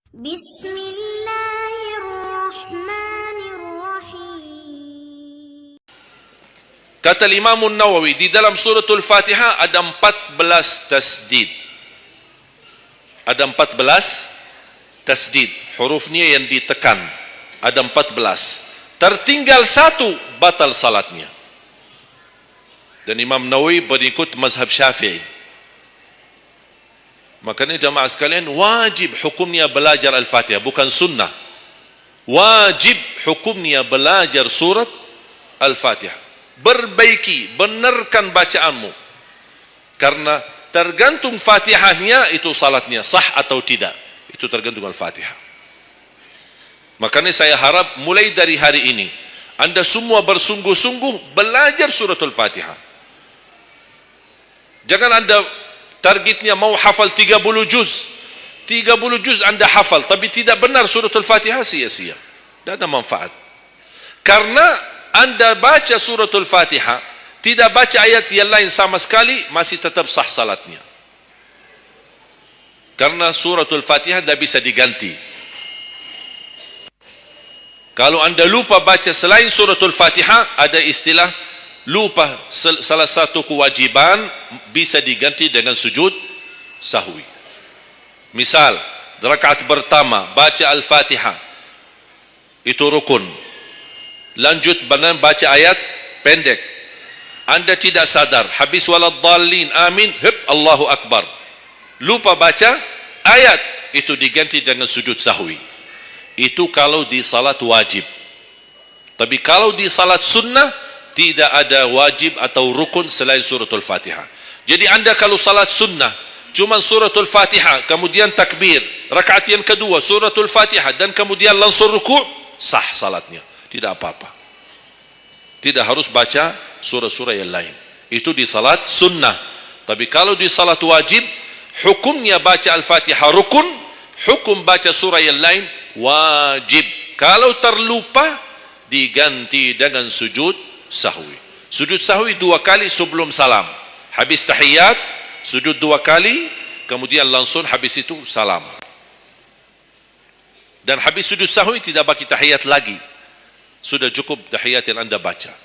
Bismillahirrahmanirrahim. Kata Imam Nawawi, di dalam suratul Fatihah ada 14 tasdid. Ada 14 tasdid. Hurufnya yang ditekan. Ada 14. Tertinggal satu, batal salatnya. Dan Imam Nawawi berikut mazhab Syafi'i. Makanya jamaah sekalian, wajib hukumnya belajar Al-Fatihah, bukan sunnah. Wajib hukumnya belajar surat Al-Fatihah. Perbaiki, benarkan bacaanmu. Karena tergantung Fatihahnya itu salatnya sah atau tidak. Itu tergantung Al-Fatihah. Makanya saya harap mulai dari hari ini Anda semua bersungguh-sungguh belajar suratul Fatihah. Jangan Anda targetnya mau hafal 30 juz. 30 juz Anda hafal tapi tidak benar suratul Fatihah, sia-sia. Tidak ada manfaat. Karena Anda baca suratul Fatihah, tidak baca ayat yang lain sama sekali, masih tetap sah salatnya. Karena suratul Fatihah tidak bisa diganti. Kalau Anda lupa baca selain suratul Fatihah, ada istilah lupa salah satu kewajiban bisa diganti dengan sujud sahwi. Misal, rakaat pertama baca Al-Fatihah, itu rukun. Lanjut baca ayat pendek. Anda tidak sadar, habis waladhdallin, amin, Allahu Akbar. Lupa baca ayat, itu diganti dengan sujud sahwi. Itu kalau di salat wajib. Tapi kalau di salat sunnah, tidak ada wajib atau rukun selain suratul Fatihah. Jadi Anda kalau salat sunnah, cuma suratul Fatihah, kemudian takbir, rakaat yang kedua suratul Fatihah, dan kemudian langsung ruku', sah salatnya. Tidak apa-apa. Tidak harus baca surah-surah yang lain. Itu di salat sunnah. Tapi kalau di salat wajib, hukumnya baca Al-Fatihah rukun, hukum baca surah yang lain wajib. Kalau terlupa, diganti dengan sujud sahwi. Sujud sahwi 2 kali sebelum salam. Habis tahiyat, sujud 2 kali, kemudian langsung habis itu salam. Dan habis sujud sahwi tidak bagi tahiyat lagi. Sudah cukup tahiyat yang Anda baca.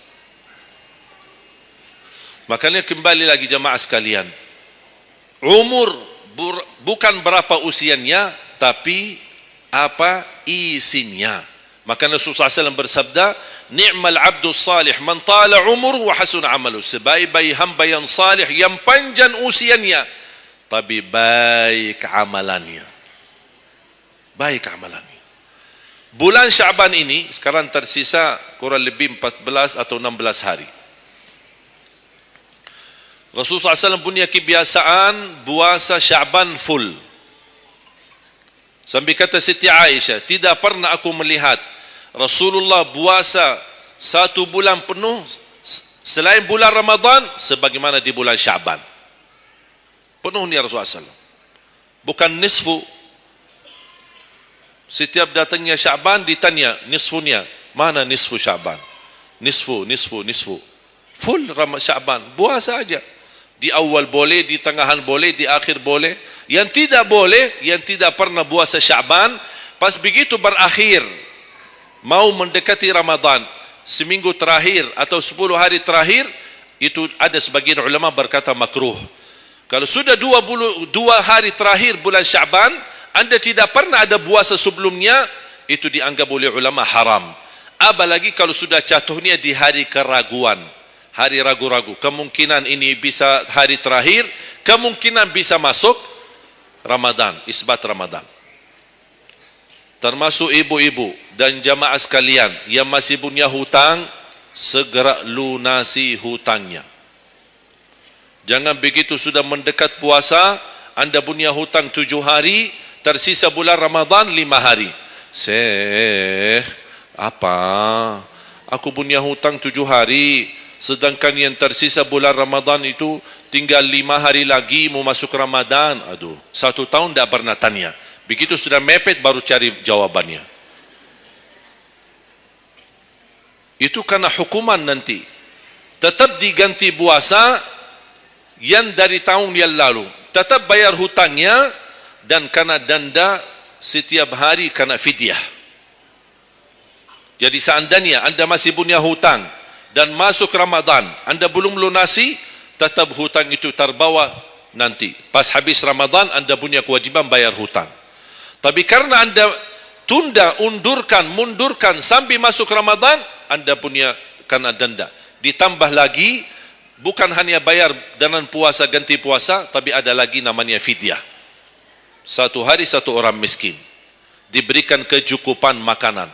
Makanya kembali lagi jamaah sekalian, umur bukan berapa usianya, tapi apa isinya. Maka Rasulullah SAW bersabda, ni'mal abdus salih man tala umur wa hasun amalu. Sebaik-baik hamba yang salih, yang panjang usianya, tapi baik amalannya. Baik amalannya. Bulan Syaban ini sekarang tersisa kurang lebih 14 atau 16 hari. Rasulullah SAW punya kebiasaan puasa Syaban full. Sampai kata Siti Aisyah, tidak pernah aku melihat Rasulullah puasa 1 bulan penuh selain bulan Ramadan sebagaimana di bulan Syaban. Penuhnya Rasulullah SAW. Bukan nisfu. Setiap datangnya Syaban ditanya nisfunya, mana nisfu Syaban? Nisfu. Full Syaban, puasa saja. Di awal boleh, di tengahan boleh, di akhir boleh. Yang tidak boleh, yang tidak pernah puasa Syaban, pas begitu berakhir, mau mendekati Ramadan, seminggu terakhir atau 10 hari terakhir, itu ada sebagian ulama berkata makruh. Kalau sudah 2 hari terakhir bulan Syaban, Anda tidak pernah ada puasa sebelumnya, itu dianggap oleh ulama haram. Apalagi kalau sudah jatuhnya di hari keraguan, hari ragu-ragu, kemungkinan ini bisa hari terakhir, kemungkinan bisa masuk Ramadan, isbat Ramadan. Termasuk ibu-ibu dan jamaah sekalian yang masih punya hutang, segera lunasi hutangnya. Jangan begitu sudah mendekat puasa, Anda punya hutang 7 hari, tersisa bulan Ramadan 5 hari. Syekh, apa? Aku punya hutang 7 hari, sedangkan yang tersisa bulan Ramadan itu tinggal 5 hari lagi mau masuk Ramadan. Aduh, 1 tahun tidak pernah tanya. Begitu sudah mepet baru cari jawabannya. Itu karena hukuman nanti. Tetap diganti puasa yang dari tahun yang lalu. Tetap bayar hutangnya, dan karena denda setiap hari kena fidyah. Jadi seandainya anda masih punya hutang dan masuk Ramadan, anda belum lunasi, tetap hutang itu terbawa nanti. Pas habis Ramadan, anda punya kewajiban bayar hutang. Tapi karena anda tunda, mundurkan sampai masuk Ramadan, anda punya kena denda. Ditambah lagi, bukan hanya bayar dengan puasa, ganti puasa, tapi ada lagi namanya fidyah. Satu hari satu orang miskin diberikan kecukupan makanan.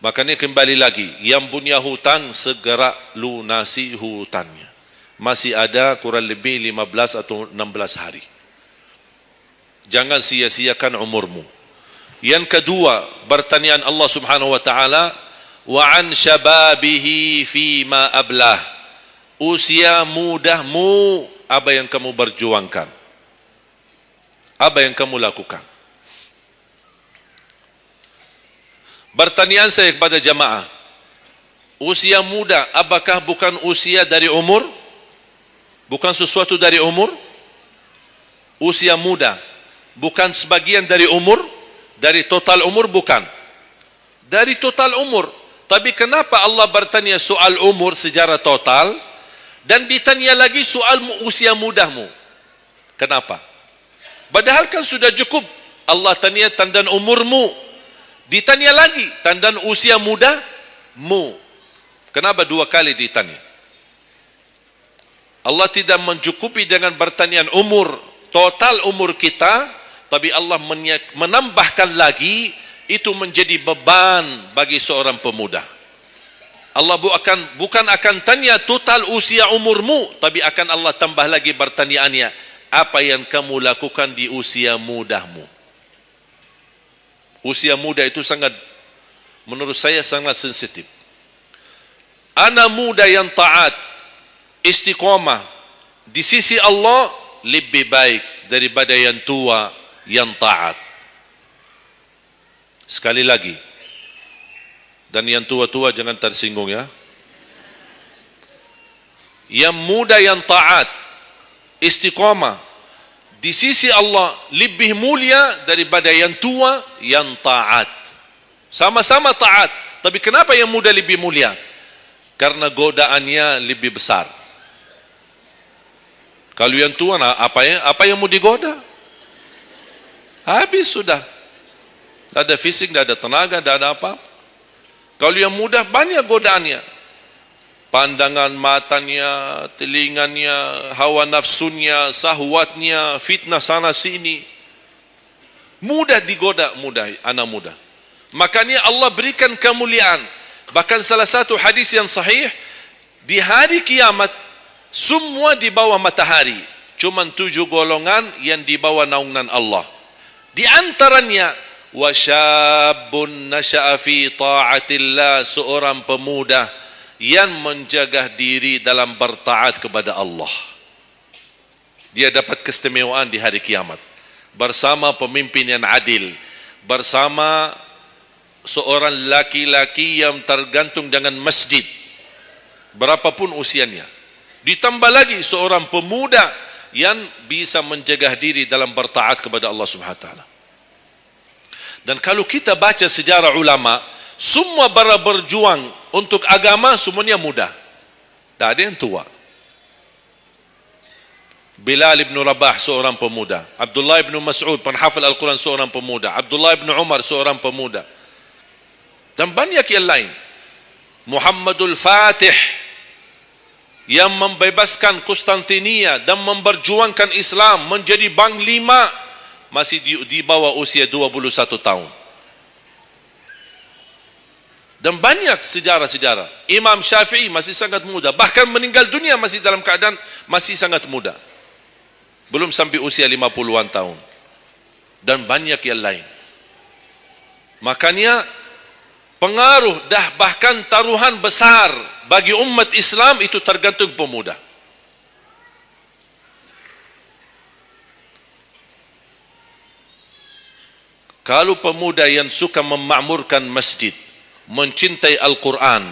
Makanya kembali lagi, yang punya hutang segera lunasi hutangnya. Masih ada kurang lebih 15 atau 16 hari. Jangan sia-siakan umurmu. Yang kedua, pertanyaan Allah Subhanahu wa taala, wa an syababihi fima ablah. Usia mudahmu, apa yang kamu berjuangkan? Apa yang kamu lakukan? Pertanyaan saya kepada jamaah, usia muda apakah bukan usia dari umur? Bukan sesuatu dari umur? Usia muda bukan sebagian dari umur? Dari total umur? Bukan. Dari total umur. Tapi kenapa Allah bertanya soal umur secara total dan ditanya lagi soal usia mudahmu? Kenapa? Padahal kan sudah cukup Allah tanya tentang umurmu, ditanya lagi tentang usia mudamu. Kenapa dua kali ditanya? Allah tidak mencukupi dengan pertanyaan umur, total umur kita, tapi Allah menambahkan lagi, itu menjadi beban bagi seorang pemuda. Allah bukan akan tanya total usia umurmu, tapi akan Allah tambah lagi pertanyaannya, apa yang kamu lakukan di usia mudahmu? Usia muda itu sangat, menurut saya sangat sensitif. Anak muda yang taat, istiqamah di sisi Allah lebih baik daripada yang tua yang taat. Sekali lagi, dan yang tua-tua jangan tersinggung ya. Yang muda yang taat, istiqamah di sisi Allah lebih mulia daripada yang tua yang taat. Sama-sama taat, tapi kenapa yang muda lebih mulia? Karena godaannya lebih besar. Kalau yang tua, apa yang mau digoda? Habis sudah. Tidak ada fisik, tidak ada tenaga, tidak ada apa. Kalau yang muda banyak godaannya. Pandangan matanya, telinganya, hawa nafsunya, sahwatnya, fitnah sana sini. Mudah digoda, anak muda. Makanya Allah berikan kemuliaan. Bahkan salah satu hadis yang sahih, di hari kiamat semua di bawah matahari, cuma 7 golongan yang di bawah naungan Allah. Di antaranya wasyabun nasya'a fi ta'atillah, seorang pemuda yang menjaga diri dalam bertaat kepada Allah. Dia dapat keistimewaan di hari kiamat bersama pemimpin yang adil, bersama seorang laki-laki yang tergantung dengan masjid berapapun usianya. Ditambah lagi seorang pemuda yang bisa menjaga diri dalam bertaat kepada Allah Subhanahu wa taala. Dan kalau kita baca sejarah ulama, semua para berjuang untuk agama semuanya muda. Tak ada yang tua. Bilal ibn Rabah seorang pemuda, Abdullah ibn Mas'ud penghafal Al-Quran seorang pemuda, Abdullah ibn Umar seorang pemuda, dan banyak yang lain. Muhammadul Fatih yang membebaskan Konstantinia dan memperjuangkan Islam menjadi panglima, masih di bawah usia 21 tahun. Dan banyak sejarah-sejarah. Imam Syafi'i masih sangat muda, bahkan meninggal dunia masih dalam keadaan masih sangat muda, belum sampai usia 50-an tahun. Dan banyak yang lain. Makanya pengaruh bahkan taruhan besar bagi umat Islam itu tergantung pemuda. Kalau pemuda yang suka memakmurkan masjid, mencintai Al-Quran,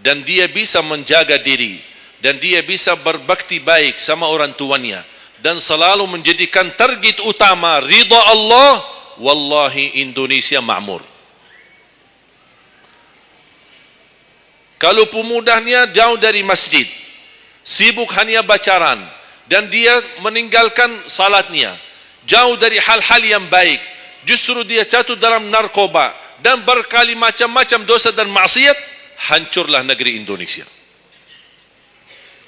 dan dia bisa menjaga diri, dan dia bisa berbakti baik sama orang tuanya, dan selalu menjadikan target utama ridha Allah, wallahi Indonesia makmur. Kalau pemudanya jauh dari masjid, sibuk hanya bacaran, dan dia meninggalkan salatnya, jauh dari hal-hal yang baik, justru dia jatuh dalam narkoba dan berkali macam-macam dosa dan maksiat, hancurlah negeri Indonesia.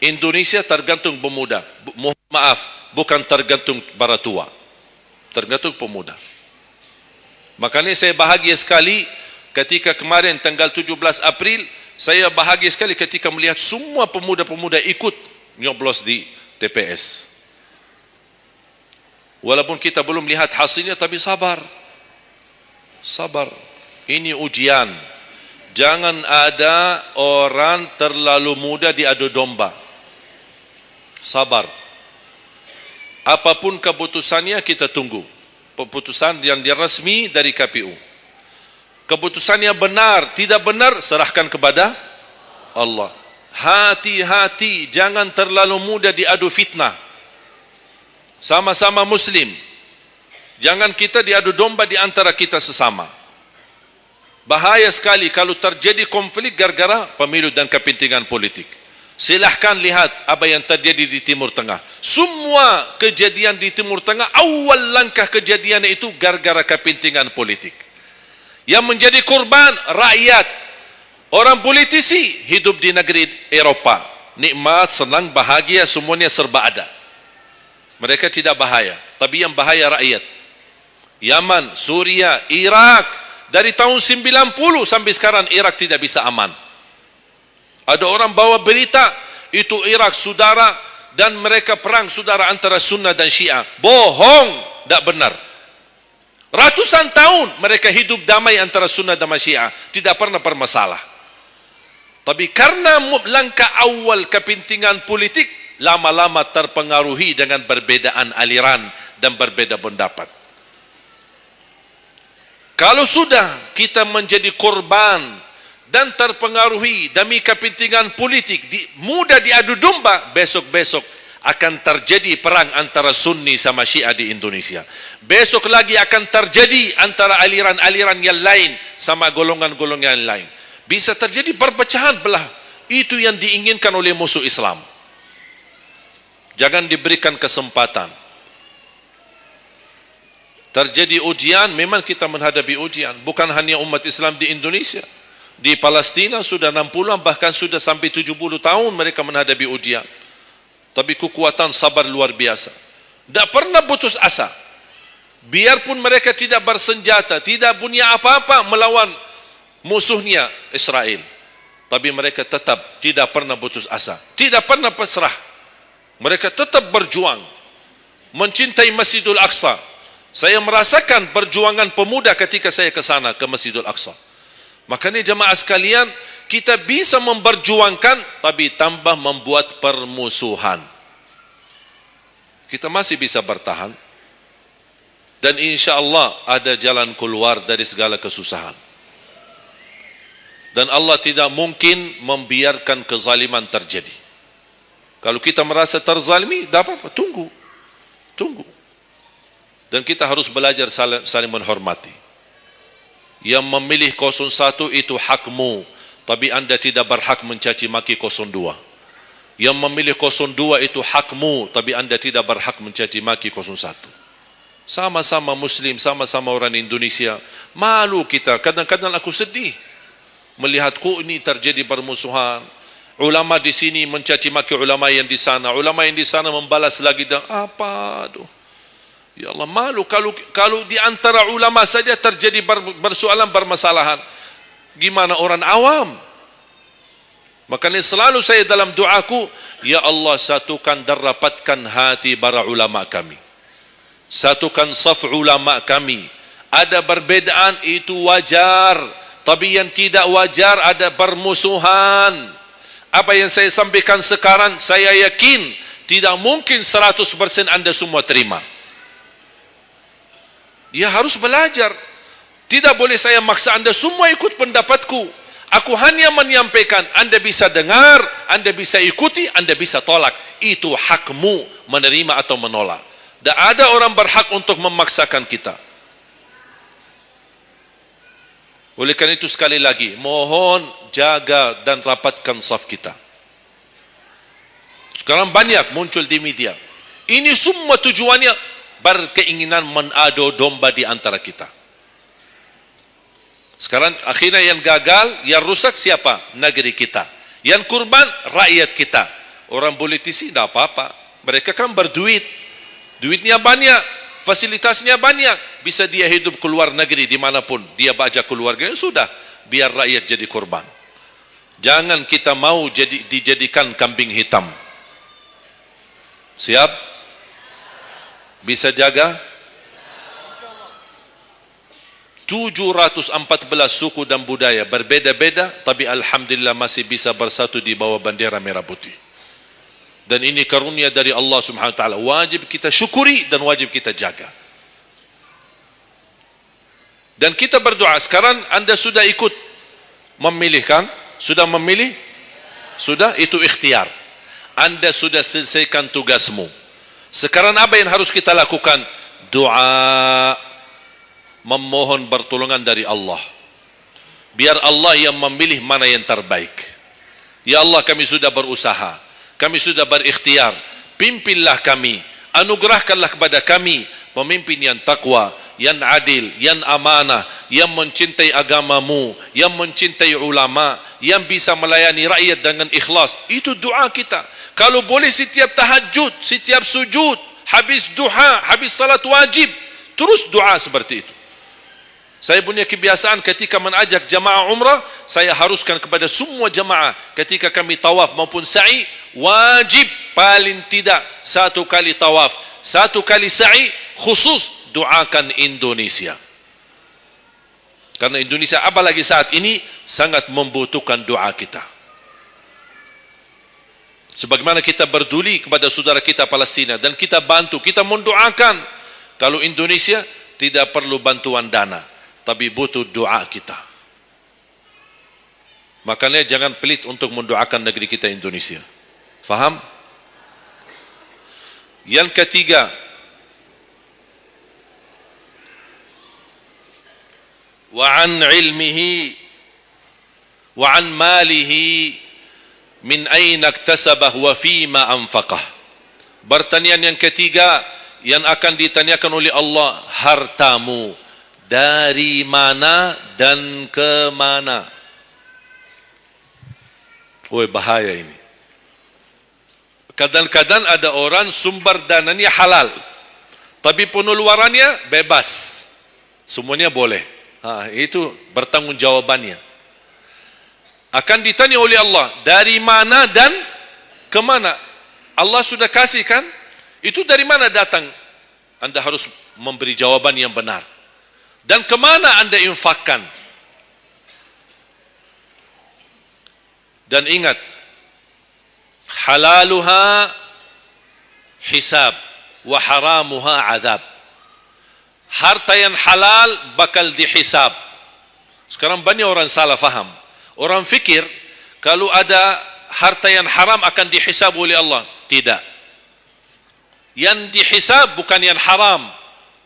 Indonesia tergantung pemuda. Maaf, bukan tergantung para tua. Tergantung pemuda. Makanya saya bahagia sekali ketika kemarin tanggal 17 April, saya bahagia sekali ketika melihat semua pemuda-pemuda ikut nyoblos di TPS. Walaupun kita belum lihat hasilnya, tapi sabar. Sabar. Ini ujian. Jangan ada orang terlalu muda diadu domba. Sabar. Apapun keputusannya kita tunggu. Keputusan yang resmi dari KPU. Keputusannya benar, tidak benar, serahkan kepada Allah. Hati-hati, jangan terlalu mudah diadu fitnah. Sama-sama Muslim. Jangan kita diadu domba di antara kita sesama. Bahaya sekali kalau terjadi konflik gara-gara pemilu dan kepentingan politik. Silahkan lihat apa yang terjadi di Timur Tengah. Semua kejadian di Timur Tengah, awal langkah kejadian itu gara-gara kepentingan politik. Yang menjadi korban rakyat. Orang politisi hidup di negeri Eropah, nikmat, senang, bahagia, semuanya serba ada. Mereka tidak bahaya, tapi yang bahaya rakyat. Yaman, Suria, Irak, dari tahun 90 sampai sekarang Irak tidak bisa aman. Ada orang bawa berita itu Irak saudara dan mereka perang saudara antara Sunnah dan Syiah. Bohong, tidak benar. Ratusan tahun mereka hidup damai antara Sunnah dan Syiah, tidak pernah bermasalah. Tapi karena langkah awal kepentingan politik, lama-lama terpengaruhi dengan perbedaan aliran dan berbeda pendapat. Kalau sudah kita menjadi korban dan terpengaruhi demi kepentingan politik, mudah diadu domba, besok-besok akan terjadi perang antara Sunni sama Syiah di Indonesia. Besok lagi akan terjadi antara aliran-aliran yang lain sama golongan-golongan yang lain. Bisa terjadi perpecahan belah. Itu yang diinginkan oleh musuh Islam. Jangan diberikan kesempatan. Terjadi ujian, memang kita menghadapi ujian. Bukan hanya umat Islam di Indonesia. Di Palestina sudah 60, bahkan sudah sampai 70 tahun mereka menghadapi ujian. Tapi kekuatan sabar luar biasa. Tidak pernah putus asa. Biarpun mereka tidak bersenjata, tidak punya apa-apa melawan musuhnya Israel. Tapi mereka tetap tidak pernah putus asa. Tidak pernah pasrah. Mereka tetap berjuang. Mencintai Masjidul Aqsa. Saya merasakan perjuangan pemuda ketika saya ke sana, ke Masjidul Aqsa. Makanya jemaah sekalian, kita bisa memperjuangkan, tapi tambah membuat permusuhan. Kita masih bisa bertahan. Dan insya Allah ada jalan keluar dari segala kesusahan. Dan Allah tidak mungkin membiarkan kezaliman terjadi. Kalau kita merasa terzalimi, tidak apa-apa, tunggu. Dan kita harus belajar saling menghormati. Yang memilih 01 itu hakmu, tapi anda tidak berhak mencaci maki 02. Yang memilih 02 itu hakmu, tapi anda tidak berhak mencaci maki 01. Sama-sama Muslim, sama-sama orang Indonesia. Malu kita, kadang-kadang aku sedih melihatku ini terjadi permusuhan. Ulama di sini mencaci maki ulama yang di sana, ulama yang di sana membalas lagi dan apa aduh. Ya Allah, malu kalau di antara ulama saja terjadi persoalan permasalahan. Gimana orang awam? Makanya selalu saya dalam doaku, ya Allah satukan dan rapatkan hati para ulama kami. Satukan saf ulama kami. Ada perbedaan itu wajar, tapi yang tidak wajar ada permusuhan. Apa yang saya sampaikan sekarang, saya yakin tidak mungkin 100% anda semua terima. Dia harus belajar. Tidak boleh saya maksa anda semua ikut pendapatku. Aku hanya menyampaikan, Anda bisa dengar, Anda bisa ikuti, Anda bisa tolak. Itu hakmu menerima atau menolak. Tak ada orang berhak untuk memaksakan kita. Oleh karena itu sekali lagi, mohon jaga dan rapatkan saf kita. Sekarang banyak muncul di media. Ini semua tujuannya berkeinginan menado domba di antara kita. Sekarang akhirnya yang gagal, yang rusak siapa? Negeri kita. Yang kurban, rakyat kita. Orang politisi, tak apa-apa. Mereka kan berduit. Duitnya banyak. Fasilitasnya banyak. Bisa dia hidup keluar negeri dimanapun. Dia baca keluarganya, sudah. Biar rakyat jadi korban. Jangan kita mau dijadikan kambing hitam. Siap? Bisa jaga? 714 suku dan budaya berbeda-beda, tapi alhamdulillah masih bisa bersatu di bawah bendera merah putih. Dan ini karunia dari Allah Subhanahu wa taala. Wajib kita syukuri dan wajib kita jaga. Dan kita berdoa. Sekarang Anda sudah ikut memilih kan? Sudah memilih? Sudah, itu ikhtiar. Anda sudah selesaikan tugasmu. Sekarang apa yang harus kita lakukan? Doa, memohon pertolongan dari Allah. Biar Allah yang memilih mana yang terbaik. Ya Allah, kami sudah berusaha, kami sudah berikhtiar, pimpinlah kami, anugerahkanlah kepada kami pemimpin yang takwa, yang adil, yang amanah, yang mencintai agamamu, yang mencintai ulama, yang bisa melayani rakyat dengan ikhlas. Itu doa kita. Kalau boleh setiap tahajud, setiap sujud, habis duha, habis salat wajib, terus doa seperti itu. Saya punya kebiasaan ketika mengajak jamaah umrah, saya haruskan kepada semua jamaah ketika kami tawaf maupun sa'i, wajib paling tidak 1 kali tawaf, 1 kali sa'i, khusus doakan Indonesia. Karena Indonesia apalagi saat ini sangat membutuhkan doa kita. Sebagaimana kita berduli kepada saudara kita Palestina dan kita bantu, kita mendoakan. Kalau Indonesia tidak perlu bantuan dana, tapi butuh doa kita. Makanya jangan pelit untuk mendoakan negeri kita Indonesia. Faham? Yang ketiga, wa an ilmihi wa an malihi min aina iktasabah wa fima anfaqah. Pertanyaan yang ketiga yang akan ditanyakan oleh Allah, hartamu dari mana dan ke mana? Woi, bahaya ini. Kadang-kadang ada orang sumber dananya halal, tapi pengeluarannya bebas. Semuanya boleh. Itu bertanggungjawabannya. Akan ditanya oleh Allah, dari mana dan ke mana? Allah sudah kasih kan? Itu dari mana datang? Anda harus memberi jawaban yang benar. Dan kemana Anda infakkan? Dan ingat, halaluha hisab wa haramuha azab. Harta yang halal bakal dihisab. Sekarang banyak orang salah faham. Orang fikir kalau ada harta yang haram akan dihisab oleh Allah. Tidak. Yang dihisab bukan yang haram,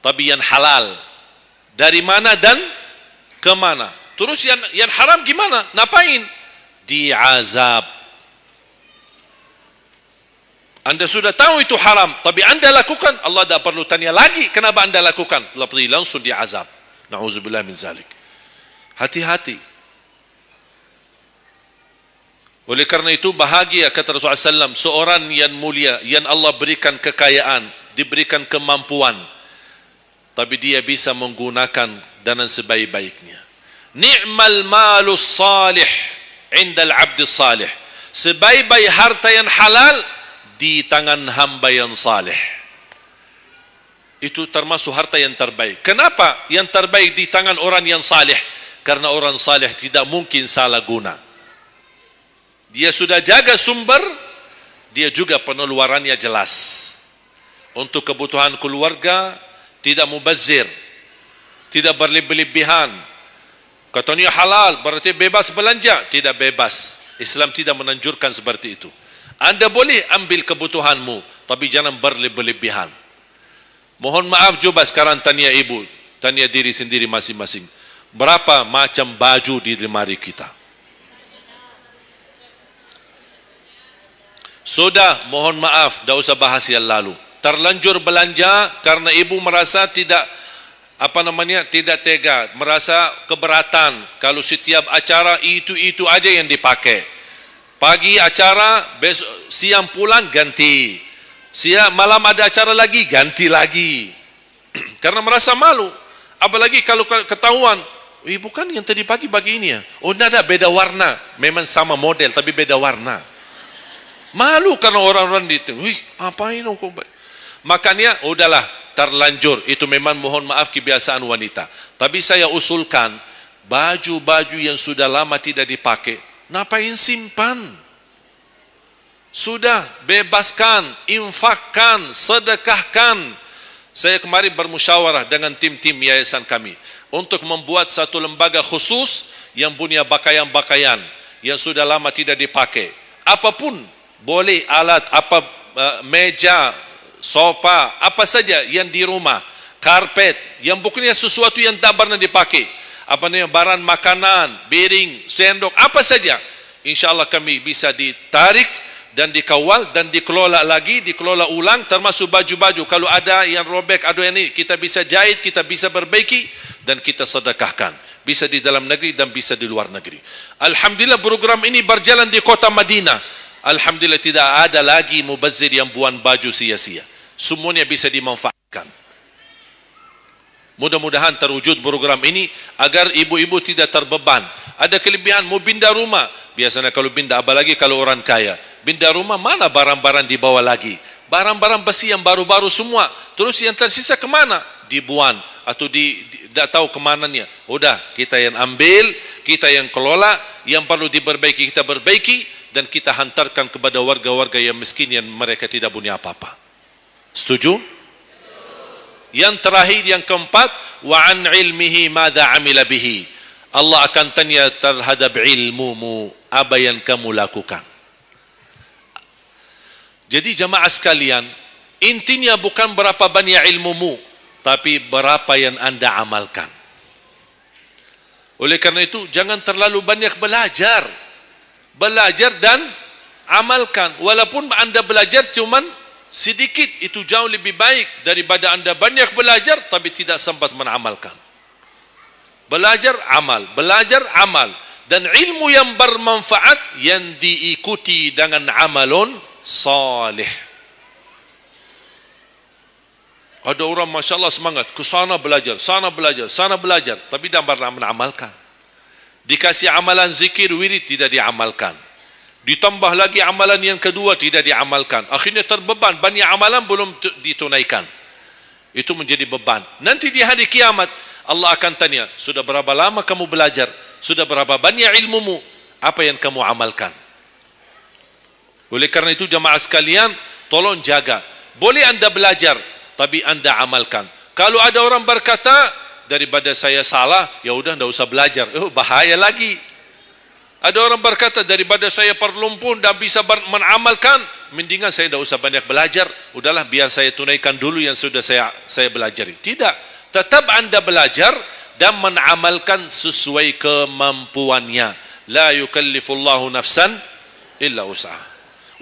tapi yang halal. Dari mana dan ke mana? Terus yang haram gimana? Ngapain? Diazab. Anda sudah tahu itu haram, tapi Anda lakukan, Allah tak perlu tanya lagi kenapa Anda lakukan. Allah pergi langsung diazab. Na'udzubillah min zalik. Hati-hati. Oleh karena itu bahagia kata Rasulullah SAW, seorang yang mulia, yang Allah berikan kekayaan, diberikan kemampuan, tapi dia bisa menggunakan dengan sebaik-baiknya. Ni'mal malus salih indal abdi salih. Sebaik-baik harta yang halal di tangan hamba yang salih. Itu termasuk harta yang terbaik. Kenapa yang terbaik di tangan orang yang salih? Karena orang salih tidak mungkin salah guna. Dia sudah jaga sumber, dia juga pengeluarannya jelas. Untuk kebutuhan keluarga, tidak mubazir, tidak berlebih-lebihan, Katanya halal, berarti bebas belanja. Tidak bebas. Islam tidak menanjurkan seperti itu. Anda boleh ambil kebutuhanmu, tapi jangan berlebihan. Mohon maaf, coba sekarang tanya ibu, tanya diri sendiri masing-masing. Berapa macam baju di lemari kita? Sudah, mohon maaf, dah usah bahas yang lalu. Terlanjur belanja karena ibu merasa tidak tidak tega, merasa keberatan kalau setiap acara itu aja yang dipakai. Pagi acara, besok siang pulang ganti. Siang malam ada acara lagi, ganti lagi. Karena merasa malu. Apalagi kalau ketahuan, bukan yang tadi pagi ini ya. Oh, ada beda warna. Memang sama model tapi beda warna. Malu karena orang-orang itu. Apain kok? Makanya udahlah, terlanjur. Itu memang mohon maaf kebiasaan wanita. Tapi saya usulkan baju-baju yang sudah lama tidak dipakai, ngapain simpan? Sudah, bebaskan, infakkan, sedekahkan. Saya kemarin bermusyawarah dengan tim-tim yayasan kami untuk membuat satu lembaga khusus yang punya pakaian-pakaian yang sudah lama tidak dipakai. Apapun boleh, alat meja, sofa, apa saja yang di rumah, karpet, yang bukannya sesuatu yang tak pernah dipakai, barang makanan, piring, sendok, apa saja, insyaAllah kami bisa ditarik dan dikawal dan dikelola lagi, dikelola ulang, termasuk baju-baju. Kalau ada yang robek, ada yang ini, kita bisa jahit, kita bisa perbaiki dan kita sedekahkan. Bisa di dalam negeri dan bisa di luar negeri. Alhamdulillah program ini berjalan di kota Madinah. Alhamdulillah tidak ada lagi mubazir yang buang baju sia-sia. Semuanya bisa dimanfaatkan. Mudah-mudahan terwujud program ini agar ibu-ibu tidak terbeban. Ada kelebihan mau pindah rumah. Biasanya kalau pindah, apalagi kalau orang kaya, pindah rumah mana barang-barang dibawa lagi? Barang-barang besi yang baru-baru semua. Terus yang tersisa kemana? Dibuang atau tidak tahu kemananya. Udah, kita yang ambil, kita yang kelola, yang perlu diperbaiki kita perbaiki, dan kita hantarkan kepada warga-warga yang miskin yang mereka tidak punya apa-apa. Setuju? Yang terakhir, yang keempat, wa an ilmihi madza amila bihi. Allah akan tanya terhadap ilmumu, apa yang kamu lakukan. Jadi jamaah sekalian, intinya bukan berapa banyak ilmumu, tapi berapa yang anda amalkan. Oleh karena itu, jangan terlalu banyak belajar. Belajar dan amalkan. Walaupun anda belajar cuman sedikit, itu jauh lebih baik daripada anda banyak belajar tapi tidak sempat mengamalkan. Belajar, amal. Belajar, amal. Dan ilmu yang bermanfaat yang diikuti dengan amalun salih. Ada orang Masya Allah semangat, ke sana belajar, sana belajar, sana belajar, tapi tidak pernah mengamalkan. Dikasih amalan zikir, wirid, tidak diamalkan. Ditambah lagi amalan yang kedua, tidak diamalkan. Akhirnya terbeban, banyak amalan belum ditunaikan. Itu menjadi beban. Nanti di hari kiamat, Allah akan tanya, sudah berapa lama kamu belajar? Sudah berapa banyak ilmumu? Apa yang kamu amalkan? Oleh karena itu jamaah sekalian, tolong jaga. Boleh anda belajar, tapi anda amalkan. Kalau ada orang berkata, daripada saya salah, ya udah tidak usah belajar. Bahaya lagi. Ada orang berkata, daripada saya perlumpun dan bisa mengamalkan, mendingan saya tidak usah banyak belajar. Udahlah, biar saya tunaikan dulu yang sudah saya belajari. Tidak. Tetap anda belajar dan mengamalkan sesuai kemampuannya. La yukallifullahu nafsan illa usaha.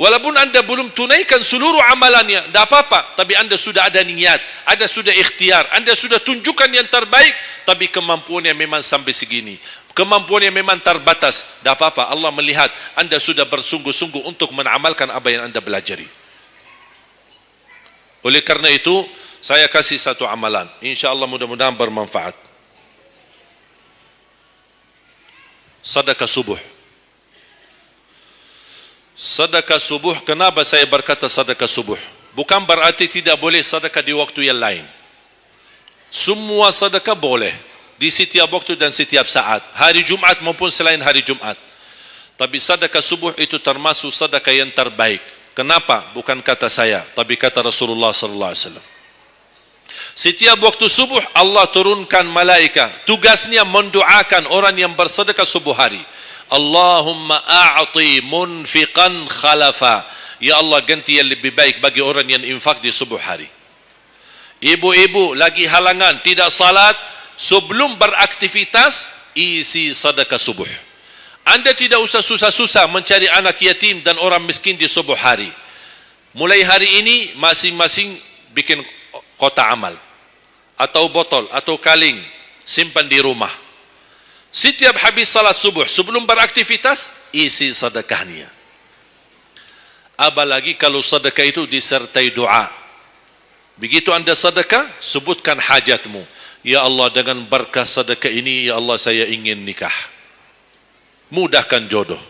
Walaupun anda belum tunaikan seluruh amalannya, tidak apa-apa. Tapi anda sudah ada niat, anda sudah ikhtiar, anda sudah tunjukkan yang terbaik. Tapi kemampuannya memang sampai segini, kemampuannya memang terbatas. Tidak apa-apa, Allah melihat anda sudah bersungguh-sungguh untuk mengamalkan apa yang anda belajari. Oleh karena itu, saya kasih satu amalan. InsyaAllah mudah-mudahan bermanfaat. Sedekah subuh. Sedekah subuh, kenapa saya berkata sedekah subuh? Bukan berarti tidak boleh sedekah di waktu yang lain. Semua sedekah boleh di setiap waktu dan setiap saat, hari Jumat maupun selain hari Jumat. Tapi sedekah subuh itu termasuk sedekah yang terbaik. Kenapa? Bukan kata saya, tapi kata Rasulullah sallallahu alaihi wasallam. Setiap waktu subuh Allah turunkan malaikat. Tugasnya mendoakan orang yang bersedekah subuh hari. Allahumma a'ti munfiqan khalafa. Ya Allah, ganti yang lebih baik bagi orang yang infak di subuh hari. Ibu-ibu lagi halangan tidak salat, sebelum beraktivitas isi sedekah subuh. Anda tidak usah susah-susah mencari anak yatim dan orang miskin di subuh hari. Mulai hari ini masing-masing bikin kotak amal atau botol atau kaleng, simpan di rumah. Setiap habis salat subuh sebelum beraktivitas isi sedekahnya. Apalagi kalau sedekah itu disertai doa. Begitu anda sedekah, sebutkan hajatmu. Ya Allah, dengan berkah sedekah ini, ya Allah, saya ingin nikah. Mudahkan jodoh.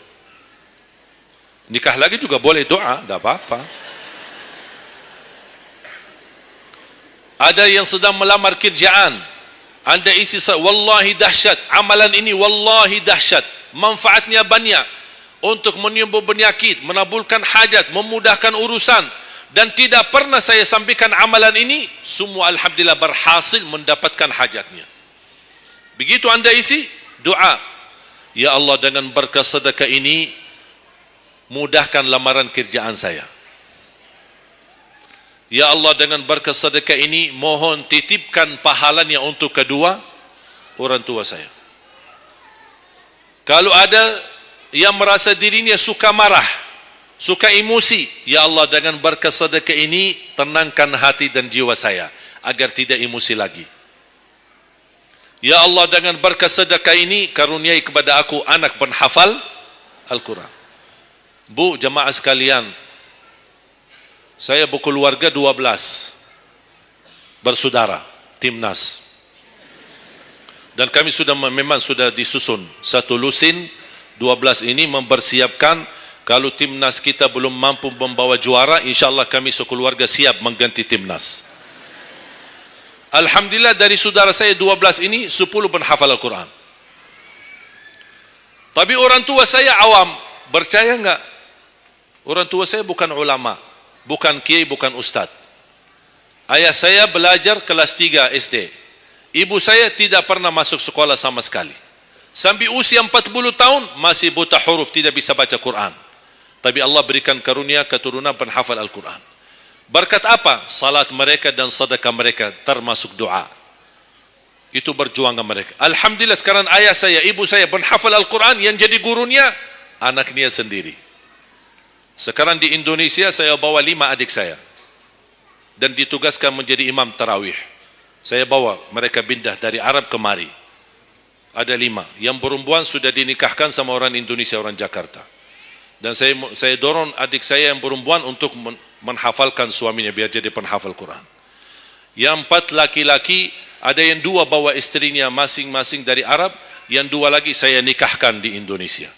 Nikah lagi juga boleh doa, tidak apa-apa. Ada yang sedang melamar kerjaan, anda isi, wallahi dahsyat, amalan ini wallahi dahsyat, manfaatnya banyak untuk menyembuh penyakit, menabulkan hajat, memudahkan urusan, dan tidak pernah saya sampaikan amalan ini, semua alhamdulillah berhasil mendapatkan hajatnya. Begitu anda isi, doa, ya Allah, dengan berkah sedekah ini mudahkan lamaran kerjaan saya. Ya Allah, dengan berkah sedekah ini mohon titipkan pahalanya untuk kedua orang tua saya. Kalau ada yang merasa dirinya suka marah, suka emosi, ya Allah, dengan berkah sedekah ini tenangkan hati dan jiwa saya agar tidak emosi lagi. Ya Allah, dengan berkah sedekah ini karuniai kepada aku anak penghafal Al-Quran. Bu, jemaah sekalian, saya berkeluarga 12 bersaudara, timnas, dan kami memang sudah disusun satu lusin. 12 ini mempersiapkan kalau timnas kita belum mampu membawa juara, insyaAllah kami sekeluarga siap mengganti timnas. Alhamdulillah, dari saudara saya 12 ini 10 penghafal Al-Quran. Tapi orang tua saya awam. Percaya enggak? Orang tua saya bukan ulama, bukan kiai, bukan ustaz. Ayah saya belajar kelas 3 SD. Ibu saya tidak pernah masuk sekolah sama sekali. Sampai usia 40 tahun masih buta huruf, tidak bisa baca Quran. Tapi Allah berikan karunia keturunan penghafal Al-Quran. Berkat apa? Salat mereka dan sedekah mereka, termasuk doa. Itu perjuangan mereka. Alhamdulillah, sekarang ayah saya, ibu saya penghafal Al-Quran, yang jadi gurunya anaknya sendiri. Sekarang di Indonesia saya bawa 5 adik saya dan ditugaskan menjadi imam tarawih. Saya bawa mereka pindah dari Arab kemari. Ada 5. Yang perempuan sudah dinikahkan sama orang Indonesia, orang Jakarta. Dan saya dorong adik saya yang perempuan untuk menghafalkan suaminya biar jadi penghafal Quran. Yang 4 laki-laki, ada yang 2 bawa istrinya masing-masing dari Arab, yang 2 lagi saya nikahkan di Indonesia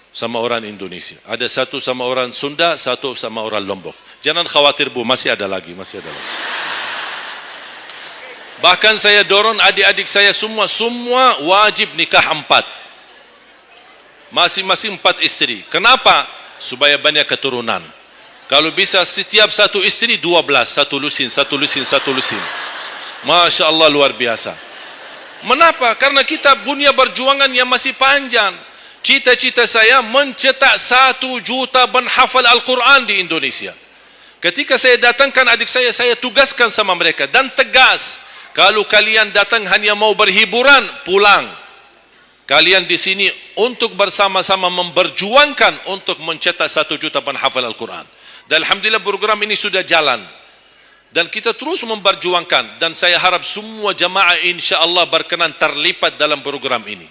sama orang Indonesia. Ada 1 sama orang Sunda, 1 sama orang Lombok. Jangan khawatir Bu, masih ada lagi. Bahkan saya dorong adik-adik saya semua wajib nikah 4. Masing-masing 4 istri. Kenapa? Supaya banyak keturunan. Kalau bisa setiap satu istri 12, satu lusin. Masya Allah, luar biasa. Mengapa? Karena kita punya perjuangan yang masih panjang. Cita-cita saya mencetak 1 juta penghafal Al-Quran di Indonesia. Ketika saya datangkan adik saya tugaskan sama mereka dan tegas. Kalau kalian datang hanya mau berhiburan, pulang. Kalian di sini untuk bersama-sama memperjuangkan untuk mencetak 1 juta penghafal Al-Quran. Dan alhamdulillah program ini sudah jalan. Dan kita terus memperjuangkan. Dan saya harap semua jamaah insya-Allah berkenan terlibat dalam program ini.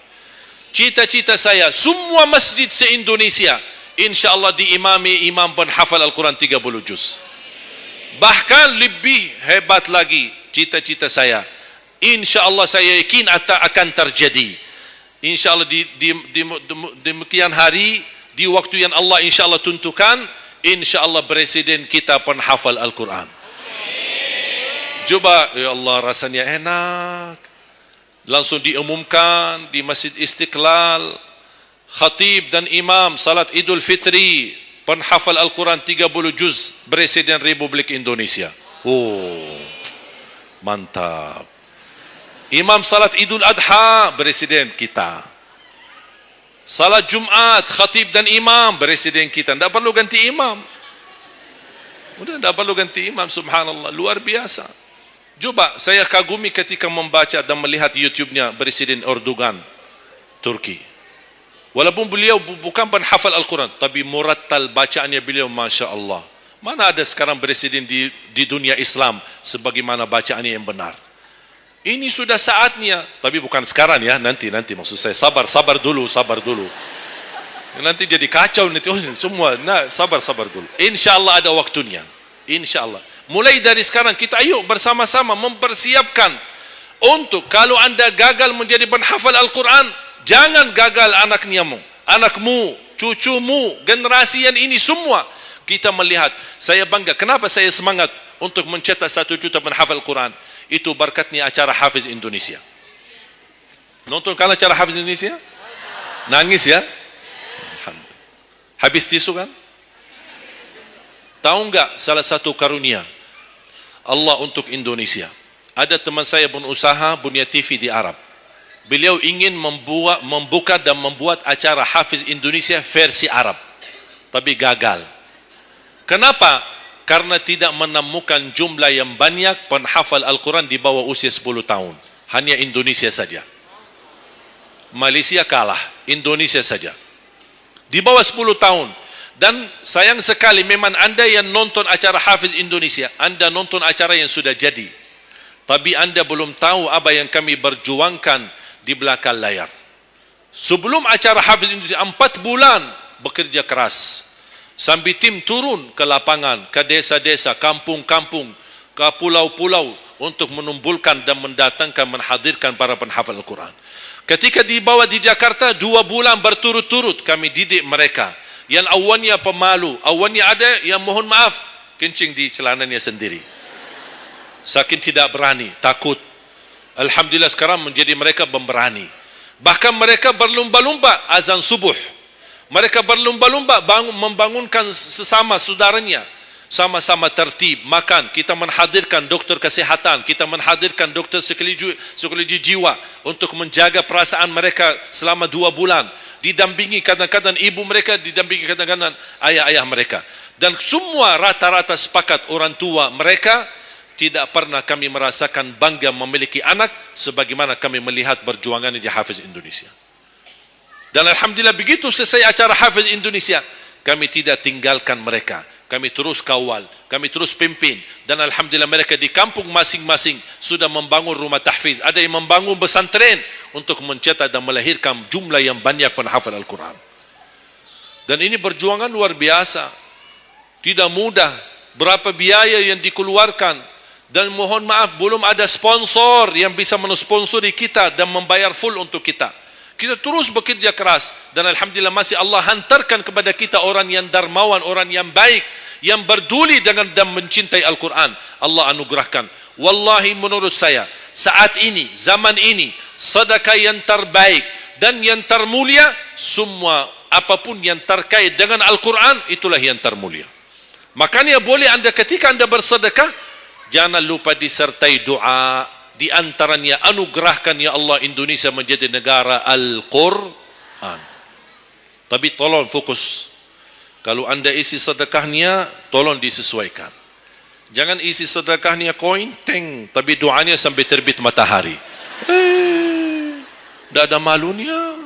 Cita-cita saya, semua masjid se-Indonesia insya-Allah diimami imam penghafal Al-Quran 30 juz. Bahkan lebih hebat lagi cita-cita saya, insya-Allah saya yakin akan terjadi. Insya-Allah di demikian hari, di waktu yang Allah insya-Allah tentukan, insya-Allah presiden kita penghafal Al-Quran. Coba, ya Allah, rasanya enak. Langsung diumumkan di Masjid Istiqlal, khatib dan imam salat Idul Fitri, penghafal Al-Quran 30 juz, Presiden Republik Indonesia. Mantap. Imam salat Idul Adha, presiden kita. Salat Jumat, khatib dan imam, presiden kita. Tidak perlu ganti imam. Udah, tidak perlu ganti imam. Subhanallah, luar biasa. Coba, saya kagumi ketika membaca dan melihat YouTube-nya Presiden Erdogan, Turki. Walaupun beliau bukan penghafal Al-Quran, tapi murattal bacaannya beliau, Masya Allah. Mana ada sekarang presiden di dunia Islam sebagaimana bacaannya yang benar. Ini sudah saatnya, tapi bukan sekarang ya, nanti maksud saya sabar dulu. Nanti jadi kacau nanti semua. Nah, sabar dulu. Insyaallah ada waktunya. Insyaallah. Mulai dari sekarang kita ayo bersama-sama mempersiapkan untuk kalau anda gagal menjadi penghafal Al-Quran, jangan gagal anakmu, cucumu, generasi yang ini semua. Kita melihat, saya bangga. Kenapa saya semangat untuk mencetak 1 juta penghafal Al-Quran? Itu berkatnya acara Hafiz Indonesia. Nonton kan acara Hafiz Indonesia? Nangis ya? Habis tisu kan? Tahu enggak salah satu karunia Allah untuk Indonesia? Ada teman saya berusaha punya TV di Arab. Beliau ingin membuka dan membuat acara Hafiz Indonesia versi Arab. Tapi gagal. Kenapa? Karena tidak menemukan jumlah yang banyak penghafal Al-Quran di bawah usia 10 tahun. Hanya Indonesia saja. Malaysia kalah, Indonesia saja. Di bawah 10 tahun. Dan sayang sekali memang anda yang nonton acara Hafiz Indonesia, anda nonton acara yang sudah jadi. Tapi anda belum tahu apa yang kami berjuangkan di belakang layar. Sebelum acara Hafiz Indonesia, 4 bulan bekerja keras. Sambil tim turun ke lapangan, ke desa-desa, kampung-kampung, ke pulau-pulau untuk menumbulkan dan mendatangkan, menhadirkan para penghafal Al-Quran. Ketika dibawa di Jakarta, 2 bulan berturut-turut kami didik mereka. Yang awalnya pemalu, awalnya ada yang mohon maaf, kencing di celananya sendiri. Saking tidak berani, takut. Alhamdulillah sekarang menjadi mereka pemberani. Bahkan mereka berlumba-lumba azan subuh. Mereka berlumba-lumba membangunkan sesama saudaranya. Sama-sama tertib, makan. Kita menghadirkan doktor kesehatan. Kita menghadirkan doktor psikologi jiwa untuk menjaga perasaan mereka selama 2 bulan. Didampingi kadang-kadang ibu mereka, didampingi kadang-kadang ayah-ayah mereka. Dan semua rata-rata sepakat orang tua mereka tidak pernah kami merasakan bangga memiliki anak sebagaimana kami melihat perjuangan di Hafiz Indonesia. Dan alhamdulillah begitu selesai acara Hafiz Indonesia, kami tidak tinggalkan mereka. Kami terus kawal, kami terus pimpin. Dan alhamdulillah mereka di kampung masing-masing sudah membangun rumah tahfiz. Ada yang membangun pesantren untuk mencetak dan melahirkan jumlah yang banyak penghafal Al-Quran. Dan ini perjuangan luar biasa. Tidak mudah. Berapa biaya yang dikeluarkan. Dan mohon maaf, belum ada sponsor yang bisa mensponsori kita dan membayar full untuk kita. Kita terus bekerja keras dan alhamdulillah masih Allah hantarkan kepada kita orang yang dermawan, orang yang baik, yang berduli dengan dan mencintai Al-Quran. Allah anugerahkan. Wallahi menurut saya, saat ini, zaman ini, sedekah yang terbaik dan yang termulia, semua apapun yang terkait dengan Al-Quran, itulah yang termulia. Makanya boleh anda ketika anda bersedekah, jangan lupa disertai doa. Di antaranya anugerahkan ya Allah Indonesia menjadi negara Al-Quran. Tapi tolong fokus. Kalau anda isi sedekahnya, tolong disesuaikan. Jangan isi sedekahnya koin, teng, tapi doanya sampai terbit matahari. Tidak ada malunya.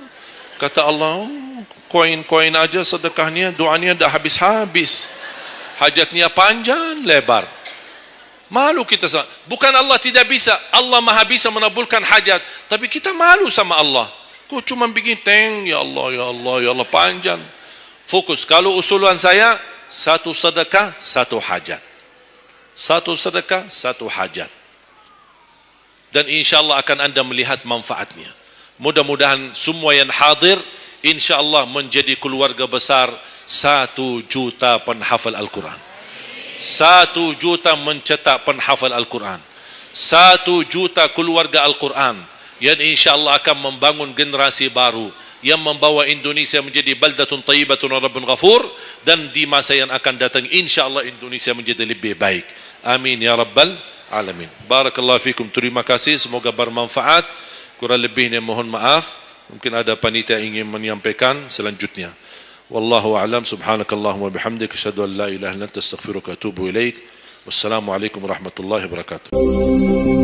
Kata Allah, koin-koin aja sedekahnya, doanya dah habis-habis. Hajatnya panjang, lebar. Malu kita. Bukan Allah tidak bisa. Allah maha bisa menabulkan hajat. Tapi kita malu sama Allah. Kok cuma bikin teng, ya Allah, ya Allah, ya Allah, panjang. Fokus. Kalau usulan saya, 1 sedekah, 1 hajat. 1 sedekah, 1 hajat. Dan insyaAllah akan anda melihat manfaatnya. Mudah-mudahan semua yang hadir, insyaAllah menjadi keluarga besar 1 juta penghafal Al-Quran. 1 juta mencetak penghafal Al-Quran. 1 juta keluarga Al-Quran yang insyaAllah akan membangun generasi baru yang membawa Indonesia menjadi baldatun tayyibatun wa rabbun ghafur, dan di masa yang akan datang insyaAllah Indonesia menjadi lebih baik. Amin ya rabbal alamin. Barakallahu fikum. Terima kasih, semoga bermanfaat. Kurang lebihnya mohon maaf. Mungkin ada panitia ingin menyampaikan selanjutnya. Wallahu a'lam. Subhanakallahumma bihamdika asyhadu an la ilaha illa anta astaghfiruka wa atubu ilaik. Wassalamualaikum warahmatullahi wabarakatuh.